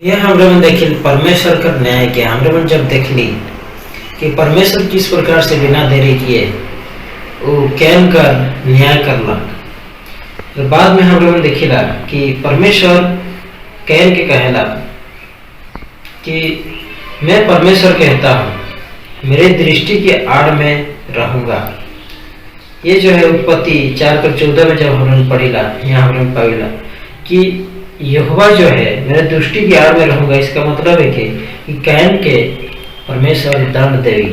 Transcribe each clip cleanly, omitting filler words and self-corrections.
ये हमरे मन देखिल परमेश्वर कर न्याय के हमरे मन जब देखली कि परमेश्वर किस प्रकार से बिना देरी किए वो कैन कर न्याय करला। तो बाद में हमरे मन देखिला कि परमेश्वर कैन के कहेला कि मैं परमेश्वर कहता हूँ मेरे दृष्टि के आड़ में रहूंगा। ये जो है उत्पत्ति 4:14 में जब हमने पढ़ीला यहाँ हमने पाइला कि यहोवा जो है मेरे दृष्टि की आड़ में रहूंगा। इसका मतलब है कि कैन के परमेश्वर दंड देवी,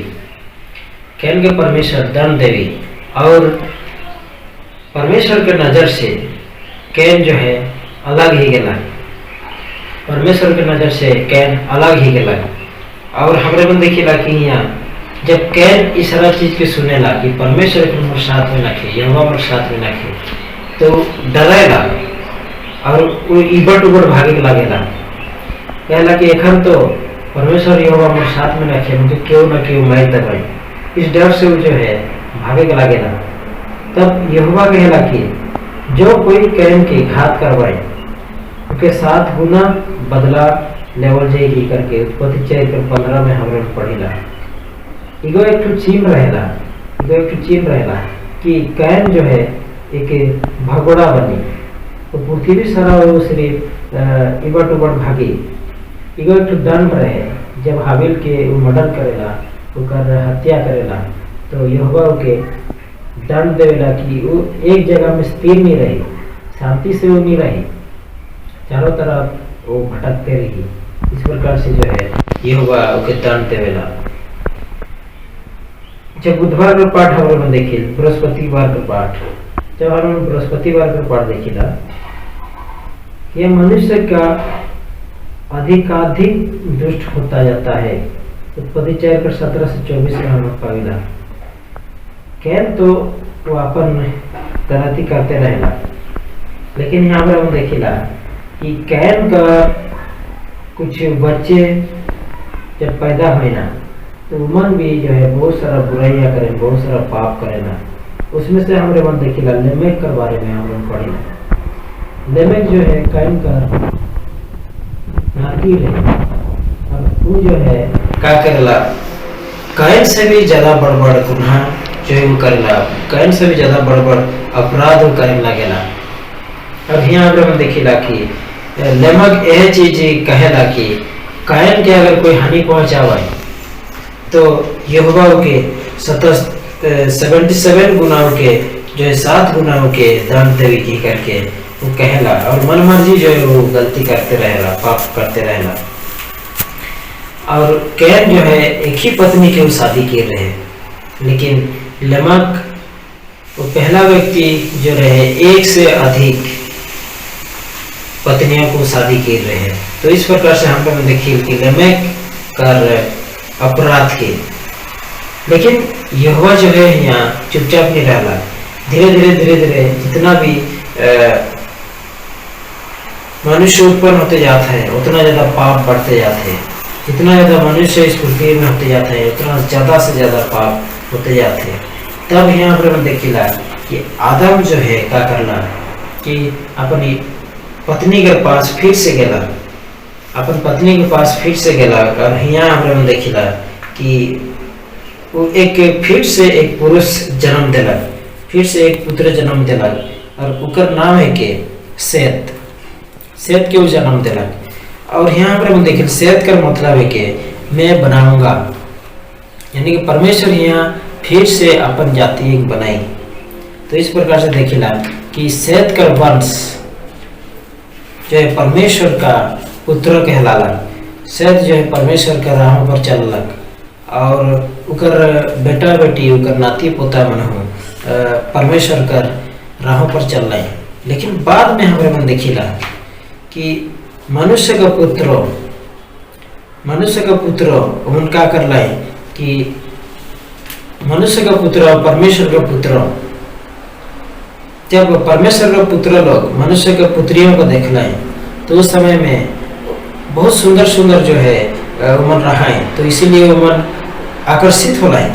कैन के परमेश्वर दंड देवी और परमेश्वर के नजर से कैन जो है अलग ही गला, परमेश्वर के नजर से कैन अलग ही गला। और हमरे मन देखिला कि यहाँ जब कैन इस सारा चीज के सुनेला कि परमेश्वर के मोर साथ में रखे, यहोवा मोर साथ में रखे, तो डरेला और वो इबट उबट भागे के लागेला। कहला कि एखन तो परमेश्वर यहोवा मोर साथ में रखे, मुझे क्यों न क्यों मार दबाई। इस डर से वो जो है भागे के लागेला। तब यहोवा कहला कि जो कोई कैन के घात करवाए उनके 7 गुना बदला लेवल जाएगी करके उत्पत्ति 4:15 में हमने पढ़ीला। इगो एक ठो चीम रहेला, इगो एक ठो चीम रहेला कि कैन जो है एक भगोड़ा बनी तो पृथ्वी सारा वो सिर्फ इबट उबट भागी। इगो एक ठो दंड रहे जब हाबिल के वो मर्डर करेला, ओकर हत्या करेला, तो यहोवा के दंड देवेला कि वो एक जगह में स्थिर नहीं रही, शांति से वो नहीं रही, चारों तरफ वो भटकते रही। इस प्रकार से जो है यहोवा ओके दंड देवेला। जब बुधवार का पाठ हम लोग देखी, बृहस्पतिवार का पाठ, जब हम बृहस्पतिवार का पाठ देखिला, यह मनुष्य का अधिकाधिक दुष्ट होता जाता है। उत्पत्ति 4:17 से 24 में हम लोग पाविला। कैन तो वो अपन गलती करते रहेला, लेकिन यहाँ पर हम देखिला कि कैन का कुछ बच्चे जब पैदा हुए ना तो मन भी जो है बहुत सारा बुराइयां करे, बहुत सारा पाप करे ना। उसमें से हमरे मन देखिला लेमेक के बारे में हम लोग पढ़ी। लेमेक जो है कैन का नाती है और वो जो है क्या करेला, कैन से भी ज्यादा बड़-बड़ गुनाह जो है वो करेला, कैन से भी ज्यादा बड़-बड़ अपराध वो करे लगेला। अब यहाँ हमरे मन देखिला कि लेमेक यह चीज कहेला कि कैन के अगर कोई हानि पहुंचावे तो यहोवा के 77 गुनाहों के जो है 7 गुनाहों के दंड देवी की करके वो कहेला। और मन मर्जी जो है वो गलती करते रहेला, पाप करते रहेला। और कैन जो है एक ही पत्नी के वो शादी किए रहे, लेकिन लेमेक वो पहला व्यक्ति जो रहे एक से अधिक पत्नियों को शादी किए रहे। तो इस प्रकार से हम लोग देखिए कि लेमेक कर अपराध के, लेकिन यहोवा जो है यहाँ चुपचाप नहीं रहला। धीरे धीरे जितना भी मनुष्य उत्पन्न होते जाता है उतना ज्यादा पाप बढ़ते जाते हैं। जितना ज्यादा मनुष्य इस पृथ्वी में होते जाता है उतना ज्यादा से ज्यादा पाप होते जाते हैं। तब यहाँ पर हम देखिला कि आदम जो है क्या करना कि अपनी पत्नी के पास फिर से गेला, अपन पत्नी के पास फिर से गेला। और यहाँ हम देखिला कि वो एक फिर से एक पुरुष जन्म दिलक, फिर से एक पुत्र जन्म दिलक और उकर नाम है के सेत, सेत के वो जन्म दिलक। और यहाँ पर हम देखिए सेत का मतलब है कि मैं बनाऊंगा, यानी कि परमेश्वर यहाँ फिर से अपन जाति एक बनाई। तो इस प्रकार से देखिला कि सेत का वंश जो है परमेश्वर का पुत्र कहलाला। सेत जो है परमेश्वर के राहों पर चललक और उकर बेटा बेटी उकर नाती पोता मन हो परमेश्वर कर राहों पर चल रहे। लेकिन बाद में हमारे मन देखिला कि मनुष्य का पुत्र उनका कर लाए कि मनुष्य का पुत्र और परमेश्वर का पुत्र, जब परमेश्वर का पुत्र लोग मनुष्य के पुत्रियों को देख लाए तो उस समय में बहुत सुंदर सुंदर जो है मन रहा है, तो इसीलिए वो मन आकर्षित हो लाए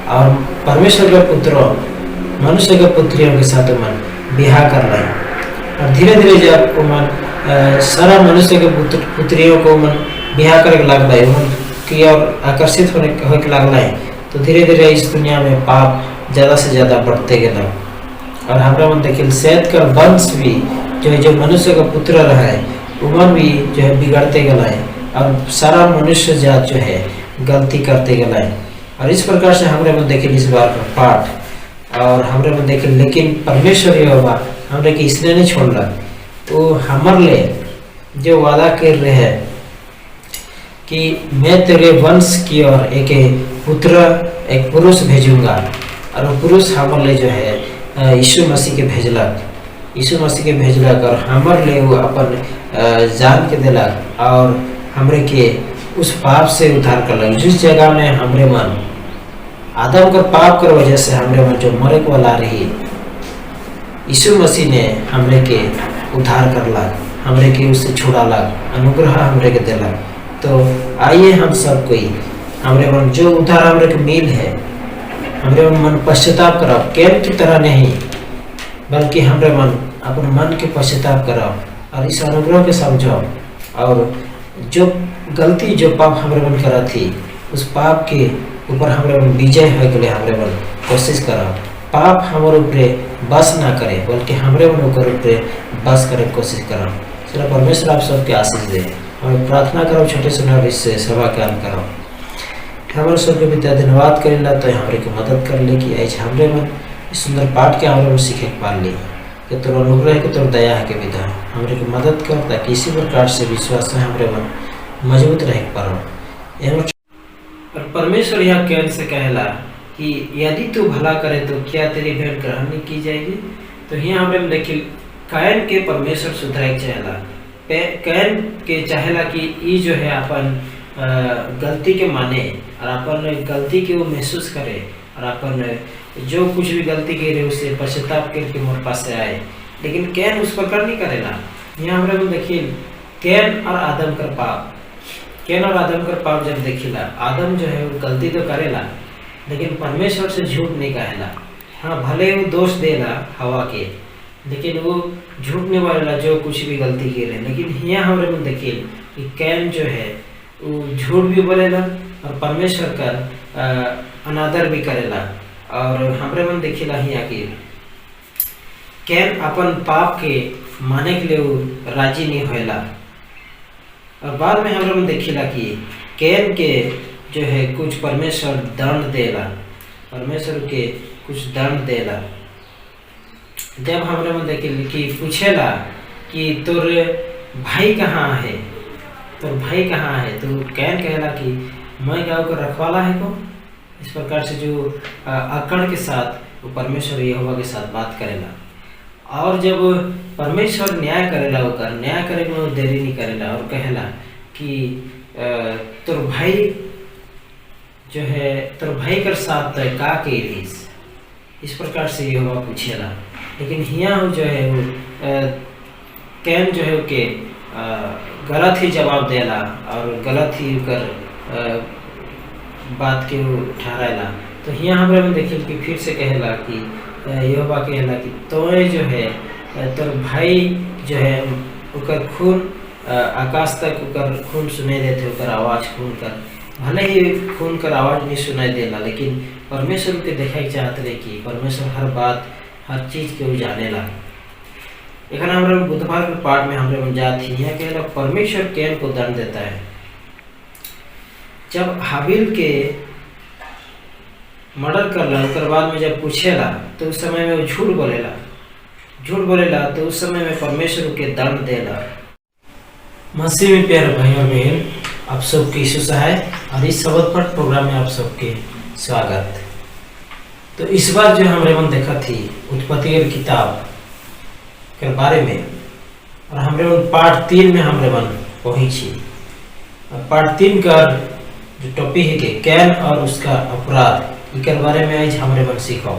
और परमेश्वर का पुत्र मनुष्य के पुत्रियों के साथ मन बिहार कर लाए। और धीरे धीरे जब वो मन सारा मनुष्य के पुत्रियों को मन ब्याह करे लगला है, मन की और आकर्षित होने के लगला है। तो धीरे धीरे इस दुनिया में पाप ज़्यादा से ज़्यादा बढ़ते गया। और हमारा मन देखिए सेहत का वंश भी जो है, जो मनुष्य का पुत्र रहा है, उमन भी जो है बिगड़ते गया है और सारा मनुष्य जात जो है गलती करते गया है। और इस प्रकार से हमारे मन देखिए इस बार का पाठ और हमारे मन देखिए, लेकिन परमेश्वर यहोवा हमरे के इसलिए नहीं छोड़ रहा, तो हमारे लिए जो वादा कर रहे हैं कि मैं तेरे वंश की ओर एक पुत्र, एक पुरुष भेजूंगा। और वो पुरुष हमारे लिए जो है यीशु मसीह के भेजलक, यीशु मसीह के भेजलक और हमारे लिए वो अपन जान के दिलक और हमरे के उस पाप से उद्धार करलक। जिस जगह में हमरे मन आदम का पाप कर वजह से हमरे मन जो मरे को वाला रही, यीशु मसीह ने हमरे के उद्धार करलक, हमरे के उससे छुड़ालक, अनुग्रह हमरे के दिलक। तो आइए हम सब कोई हमरे मन जो उद्धार हमरे के मिल है, हमरे मन पश्चाताप करब, केन की तरह नहीं बल्कि हमरे मन अपन मन के पश्चाताप करब और इस अनुग्रह के समझो। और जो गलती जो पाप हमरे मन करा थी, उस पाप के ऊपर हमरे मन विजय होने के लिए हमरे मन कोशिश करब। पाप हमारे ऊपर बस ना करे बल्कि हमरे मन ऊपर बस करे कोशिश करब। चलो परमेश्वर आप सबके आशीष दे। हमें प्रार्थना करो छोटे सुना इससे सभा काम करो। हमारे सबके पिता धन्यवाद करेला तो हमारे को मदद कर ले कि आज हमरे मन इस सुंदर पाठ के हमारे मन सीखे पा ली कि तोर अनुग्रह के तोर दया है के विधा हमरे को मदद कर, ताकि इसी प्रकार से विश्वास में हमरे मन मजबूत रह पारो। और परमेश्वर यह कैन से कहला कि यदि तू भला करे तो क्या तेरी भेंट ग्रहण नहीं की जाएगी। तो यहाँ हमरे में देखिए कैन के परमेश्वर सुधराए चाहेला, कैन के चाहेला कि ये जो है अपन गलती के माने और अपन गलती के वो महसूस करे और अपन जो कुछ भी गलती करे उससे पश्चाताप करके मोर पास से आए। लेकिन कैन उस प्रकार नहीं करेला। यहाँ हमारे में देखिए कैन और आदम कर पाप, कैन और आदम कर पाप जब देखिला, आदम जो है वो गलती तो करेला लेकिन परमेश्वर से झूठ नहीं कहेला। हाँ भले वो दोष देला हवा के, लेकिन वो झूठ नहीं बोलेला जो कुछ भी गलती करे। लेकिन यहाँ हमारे में देखिए कि कैन जो है वो झूठ भी बोलेला और परमेश्वर का अनादर भी करेला। और हमरे मन देखिला यहाँ कि कैन अपन पाप के माने के लिए वो राजी नहीं होएला। और बाद में हमरे मन देखिला कि कैन के जो है कुछ परमेश्वर दंड देला, परमेश्वर के कुछ दंड देला। जब हमरे मन देखिल कि पूछेला कि तोर भाई कहाँ है, तोर भाई कहाँ है, तो कैन कहेला कि मैं गाँव का रखवाला है को। इस प्रकार से जो अकड़ के साथ वो परमेश्वर यहोवा के साथ बात करेला। और जब परमेश्वर न्याय करेला, होकर न्याय करे में वो देरी नहीं करेला और कहेला कि तोर भाई जो है तोर भाई कर साथ का के रहीस। इस प्रकार से यहोवा पूछेला। लेकिन यहाँ जो है वो कैन जो है के गलत ही जवाब देला और गलत ही कर बात के वो ठहराएला। तो यहाँ हमारे में देखिए कि फिर से कहेला कि यहोवा कहेला कि तोय जो है तोर भाई जो है उकर खून आकाश तक उकर खून सुनाई देते, उकर आवाज़ खून कर, भले ही खून कर आवाज़ नहीं सुनाई देला, लेकिन परमेश्वर के देखा चाहते रहे कि परमेश्वर हर बात हर चीज़ के वो जानेला। एक हमारे बुधवार के पाठ में हमारे में जात ही यहाँ कहेला परमेश्वर कैन को दंड देता है। जब हाबिल के मर्डर करला उसके बाद में जब पूछेला तो उस समय में वो झूठ बोलेला तो उस समय में परमेश्वर के दंड देला। मसीह में प्यारे भाई और बहन, आप सबके यीशु सहाय और इस शब्द पाठ प्रोग्राम में आप सबके स्वागत। तो इस बार जो हमारे मन देखा थी उत्पत्ति की किताब के बारे में, और हमारे मन पाठ 3 में हमारे मन पहुंची। पाठ 3 का जो टॉपिक है कि कैन और उसका अपराध, इसके बारे में आज हमारे मन सीखो।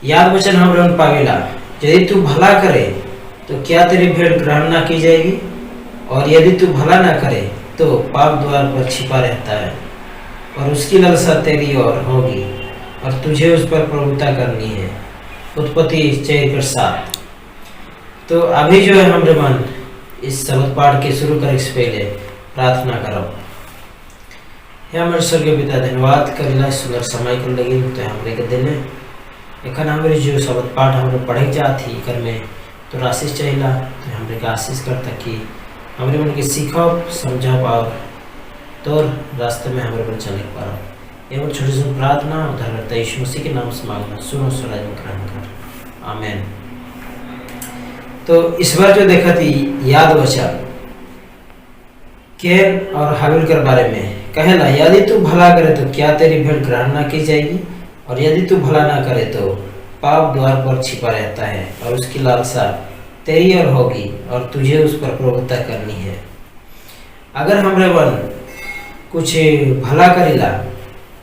याद वचन हमारे मन पावेला, यदि तू भला करे तो क्या तेरी भेंट ग्रहण ना की जाएगी, और यदि तू भला ना करे तो पाप द्वार पर छिपा रहता है और उसकी लालसा तेरी ओर होगी और तुझे उस पर प्रभुता करनी है। उत्पत्ति 4:7। तो अभी जो है हमरे मन इस शब्द पाठ के शुरू करे से पहले प्रार्थना करब। हे हमारे स्वर्गीय पिता, धन्यवाद करेला सुंदर समय कर लगी तो हमरे के दिले एखन हमारे जो शब्द पाठ हमरे पढ़े जाती कर में तो आशीष चाहिला, तो हमरे का आशीष करता कि हमरे मन के सीखब समझब और तोर रास्ते में हमरे मन चले पारब। एवं छोटी सी प्रार्थना उद्धारकर्ता यीशु मसीह के नाम से मांगना, सुनो स्वराज में ग्रहण कर, आमीन। तो इस बार जो देखा थी याद बचा कैन और हाबिल के बारे में कहेला, यदि तू भला करे तो क्या तेरी भेंट ग्रहण ना की जाएगी, और यदि तू भला ना करे तो पाप द्वार पर छिपा रहता है और उसकी लालसा तेरी और होगी और तुझे उस पर प्रभुता करनी है। अगर हमरे मन कुछ भला करेला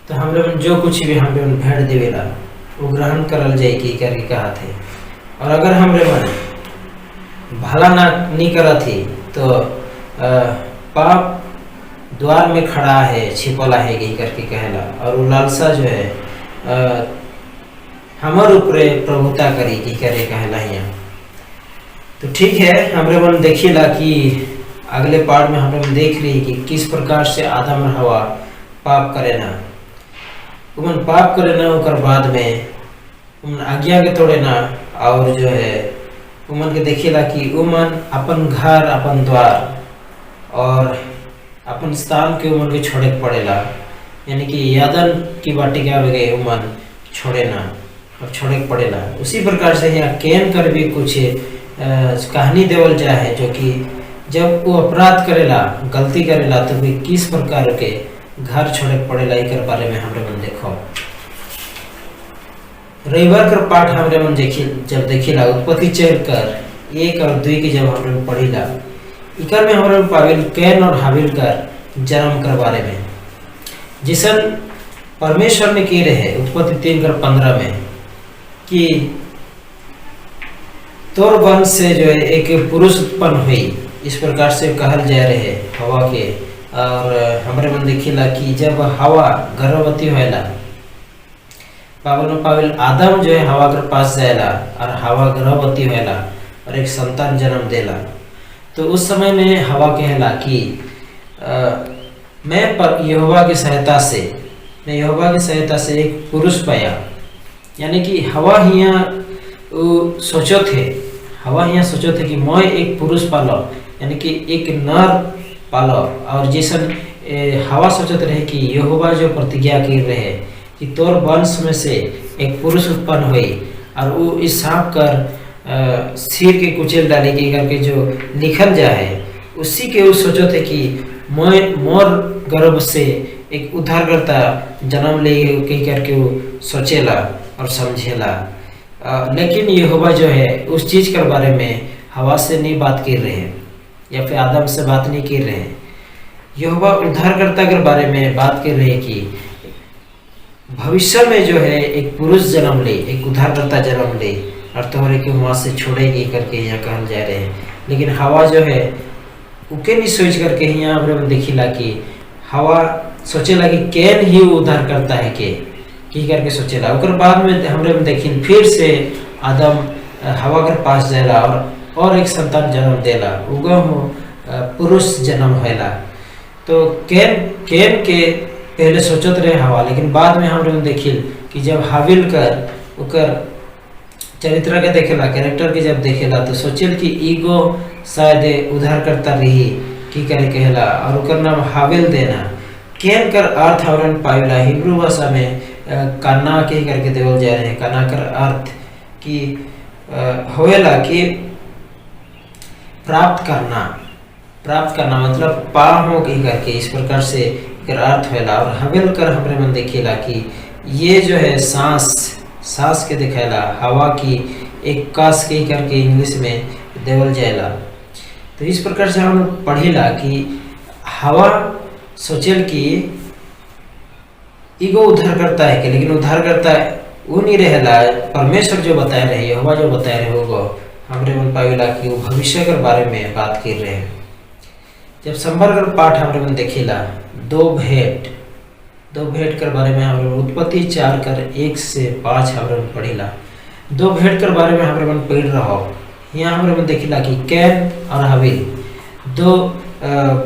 तो हमरे मन जो कुछ भी हमरे मन भेंट देवेला वो ग्रहण करल जाएगी करके कहा थे। और अगर हमरे मन भला ना नहीं करा थी तो पाप द्वार में खड़ा है, छिपला है गई करके कहला, और वो लालसा जो है हमार ऊपरे प्रभुता करी की करे कहला यहाँ। तो ठीक है, हमरे मन देखिएला कि अगले पार्ट में हमरे मन देख रही कि किस प्रकार से आदम और हवा पाप करे ना, उमन पाप करे ना, उकर बाद में उमन आज्ञा के तोड़े ना, और जो है उमन के देखिएला कि उमन अपन घर, अपन द्वार और अपन स्थान के उमन के छोड़े पड़ेला, यानी कि यादन की वाटिका में गए उमन छोड़े ना और छोड़े पड़ेला। उसी प्रकार से यहाँ कैन कर भी कुछ कहानी देवल जाए है, जो कि जब वो अपराध करेला, गलती करेला तो भी किस प्रकार के घर छोड़े पड़ेला, एक बारे में हमरे मन देखो। रविवार कर पाठ हमरे मन जब देखिला उत्पत्ति चल कर 1 और 2 की जब हमरे मन पढ़िला, इकर में हमरे मन पाविल कैन और हाबिल कर जन्म कर बारे में, जिसन परमेश्वर ने की रहे उत्पत्ति 3 कर 15 में कि तोर वंश से जो है एक पुरुष उत्पन्न हुई, इस प्रकार से कहल जा रहे हवा के। और हमरे मन देखिला कि जब हवा गर्भवती होएला, पाविल आदम जो है हवा के पास जाएला और हवा गर्भवती होएला और एक संतान जन्म देला। तो उस समय में हवा कहला कि मैं यहोवा की सहायता से एक पुरुष पाया, यानी कि हवा हिया सोचो थे कि मैं एक पुरुष पालो, यानी कि एक नर पालो। और जैसन हवा सोचत रहे कि यहोवा जो प्रतिज्ञा कर रहे कि तोर वंश में से एक पुरुष उत्पन्न हुई और वो इस सांप कर सिर के कुचल डाली के करके जो लिखल जाए, उसी के वो सोचो थे कि मैं मोर गर्भ से एक उद्धारकर्ता जन्म ले कही करके वो सोचेला और समझेला। लेकिन यहोवा जो है उस चीज के बारे में हवा से नहीं बात कर रहे हैं या फिर आदम से बात नहीं कर रहे हैं। यहोवा उद्धारकर्ता के बारे में बात कर रहे हैं कि भविष्य में जो है एक पुरुष जन्म ले, एक उद्धारकर्ता जन्म ले और तुम्हारे के वहां से छोड़ेगी करके यहाँ कहल जा रहे हैं। लेकिन हवा जो है उके नहीं सोच करके यहाँ हमरे देखिला कि हवा सोचेला कि कैन ही उद्धार करता है के की करके सोचेला। उकर बाद में हमरे देखिन फिर से आदम हवा के पास जाएला और एक संतान जन्म देला, उगा पुरुष जन्म होएला। तो कैन के पहले सोचत रहे हवा, लेकिन बाद में हमरे देखिल कि जब हाबिल कर उकर चरित्र के देखेला, कैरेक्टर के जब देखेला तो सोचल कि ईगो शायद उद्धार करता रही की करे कहला और उकर नाम हाबिल देना। कैन कर अर्थ हमरन पावेला हिब्रू भाषा में काना के करके देवल जा रहे हैं। काना कर अर्थ कि होएला कि प्राप्त करना मतलब पाहो की करके, इस प्रकार से कर अर्थ होएला। और हाबिल कर हमरे मन देखिएला कि ये जो है सांस के दिखाएला, हवा की एक कास के करके इंग्लिश में देवल जाएला। तो इस प्रकार से हम पढ़ेला कि हवा सोचल कि ईगो उद्धार करता है कि, लेकिन उद्धार करता वो नहीं रहेला, परमेश्वर जो बताए रहे, यहोवा जो बताए रहे होगा हमरे मन पावेला कि वो भविष्य के बारे में बात कर रहे हैं। जब संभर पाठ हमरे मन देखिला दो भेंट कर बारे में हमरे उत्पत्ति 4 कर 1 से 5 हमरे मन पढ़िला। दो भेंट कर बारे में हमरे मन पढ़ रहा यहाँ हमरे में देखिला कि कैन और हाबिल दो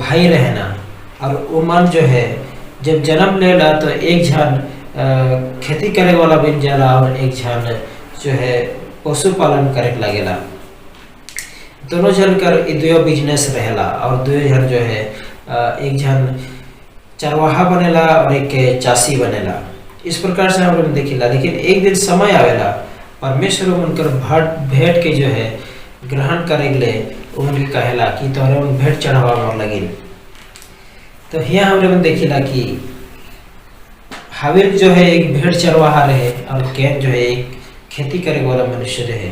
भाई रहना, और उमन जो है जब जन्म लेला तो एक झन खेती करे वाला बन जाला और एक झन जो है पशुपालन करे लगेला। दोनों जन कर दो बिजनेस रहेला और दो जन जो है एक जन चरवाहा बनेला और एक चासी बनेला। इस प्रकार से हम लोग देखिला। लेकिन एक दिन समय आवेला परमेश्वर उनकर भेंट के जो है ग्रहण करेले, उनके कहेला कि तोहरे उन भेंट चढ़ावा मोर लगिन। तो यहाँ हम लोग देखिला कि हाबिल जो है एक भेंट चरवाहा रहे और कैन जो है एक खेती करे वाला मनुष्य रहे।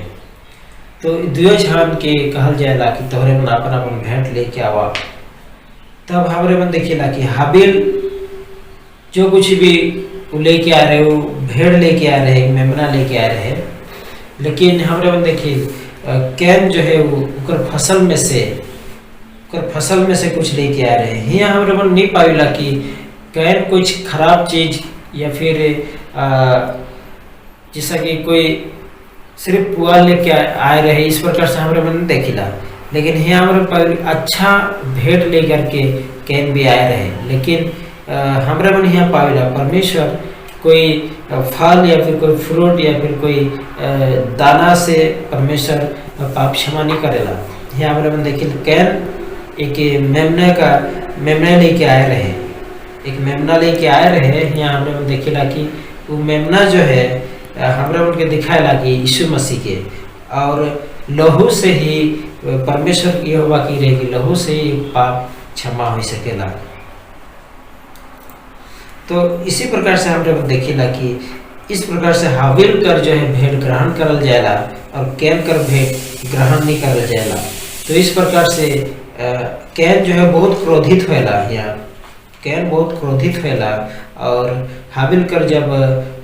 तो दुयो झन के कहल जाएला कि तोहरे मन अपन अपन भेंट लेके आवा। तब हमरे मन देखिला कि हाबिल जो कुछ भी वो लेके आ रहे, वो भेड़ लेके आ रहे, मेमना लेके आ रहे। लेकिन हमरे मन देखी कैन जो है वो फसल में से कुछ लेके आ रहे हैं। यहाँ हमरे मन नहीं पाविला कि कैन कुछ खराब चीज या फिर जैसा कि कोई सिर्फ पुआल लेके आए रहे, इस प्रकार से हमारे मन देखिला। लेकिन यहाँ हमारे अच्छा भेंट लेकर के कैन भी आए रहे। लेकिन हमारे मन यहाँ पाविला परमेश्वर कोई फल या फिर कोई फ्रूट या फिर कोई दाना से परमेश्वर पाप क्षमा नहीं करेला। यहाँ हमारे मन देखिल कैन एक मेमना लेके आए रहे, एक मेमना लेके आए रहे। यहाँ हमारे मन देखिला कि वो मेमना जो है हमरा उनके दिखाएला कि यीशु मसीह के, और लहू से ही परमेश्वर यहोवा की रहेगी, लहू से ही पाप क्षमा हो सकेला। तो इसी प्रकार से हमरे देखिला कि इस प्रकार से हाबिल कर जो है भेंट ग्रहण करल जाएला और कैन कर भेंट ग्रहण नहीं करल जाएला। तो इस प्रकार से कैन जो है बहुत क्रोधित होएला। यहाँ कैन बहुत क्रोधित होएला और हाबिल कर जब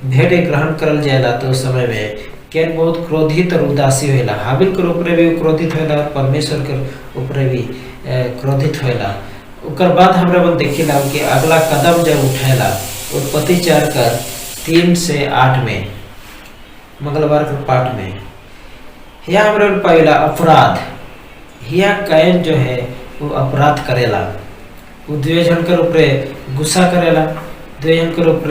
भेंट ग्रहण करल जाएला तो उस समय में कैन बहुत क्रोधित और उदासी होएला। हाबिल के ऊपर भी क्रोधित होएला और परमेश्वर के ऊपर भी क्रोधित होएला। उकर बाद हमरा मन देखिला कि अगला कदम जब उठाएला उत्पत्ति 4:3 से 8 में मंगलवार के पाठ में यहाँ हमरा पाइला अपराध। यहाँ कैन जो है वो अपराध करेला, वो दुए जन के ऊपर गुस्सा करेला, दुए जन के ऊपर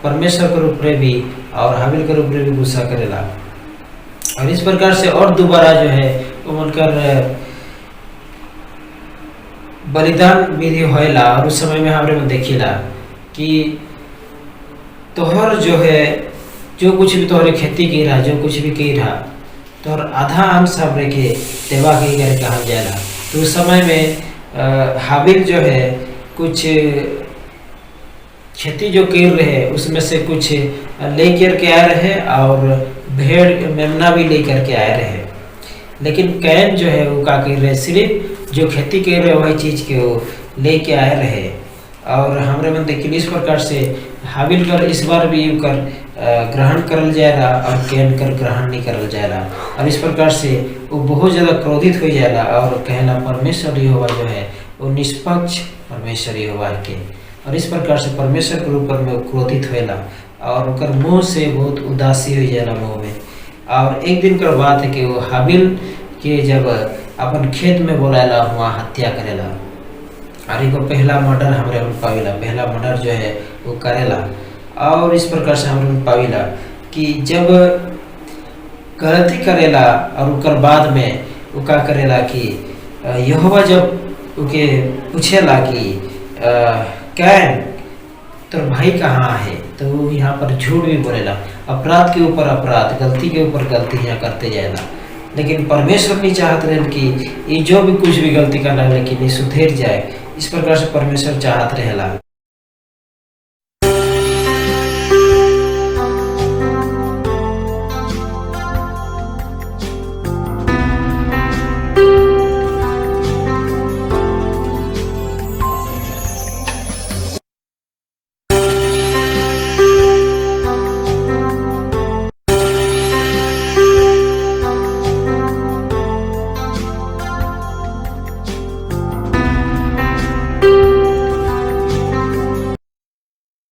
परमेश्वर के ऊपर भी और हाबिल के ऊपर भी गुस्सा करेला। और इस प्रकार से और दोबारा जो है वो उनकर बलिदान विधि होएला। और उस समय में हमरे में देखिला कि तोहर जो है जो कुछ भी तोहरे खेती की रहा, जो कुछ भी की रहा, तोहर आधा अंश हमरे के देवा के करे कहल जाएला। तो उस समय में हाबिल जो है कुछ खेती जो कर रहे उसमें से कुछ लेकर के आए रहे और भेड़ मेमना भी लेकर के आए रहे। लेकिन कैन जो है वो क्या कर रहे, सिर्फ जो खेती कर रहे वही चीज़ के वो लेके आए रहे। और हमरे मन देखिए इस प्रकार से हाबिल कर इस बार भी कर ग्रहण करल जाएगा और कैन कर ग्रहण नहीं करल जाएगा। और इस प्रकार से वो बहुत ज़्यादा क्रोधित हो जाएगा और कहना परमेश्वर यहोवा जो है वो निष्पक्ष परमेश्वर यहोवा के। और इस प्रकार से परमेश्वर के ऊपर में क्रोधित होएला और उनकर मुँह से बहुत उदासी हो जाएगा मुँह में। और एक दिन का बात है कि वो हाबिल के जब अपन खेत में बोलाला वहाँ हत्या करेला और एगो पहला मर्डर हमरे में पाविला, पहला मर्डर जो है वो करेला। और इस प्रकार से हमरे में पाविला कि जब गलती करेला और उकर बाद में वो क्या करेला कि यहोवा जब उके पूछेला कि कैन तो भाई कहाँ है, तो वो यहाँ पर झूठ भी बोलेला, अपराध के ऊपर अपराध, गलती के ऊपर गलती यहाँ करते जाएगा। लेकिन परमेश्वर नहीं चाहते रहे कि ये जो भी कुछ भी गलती करना है लेकिन ये सुधर जाए। इस प्रकार से परमेश्वर चाहते रहेला।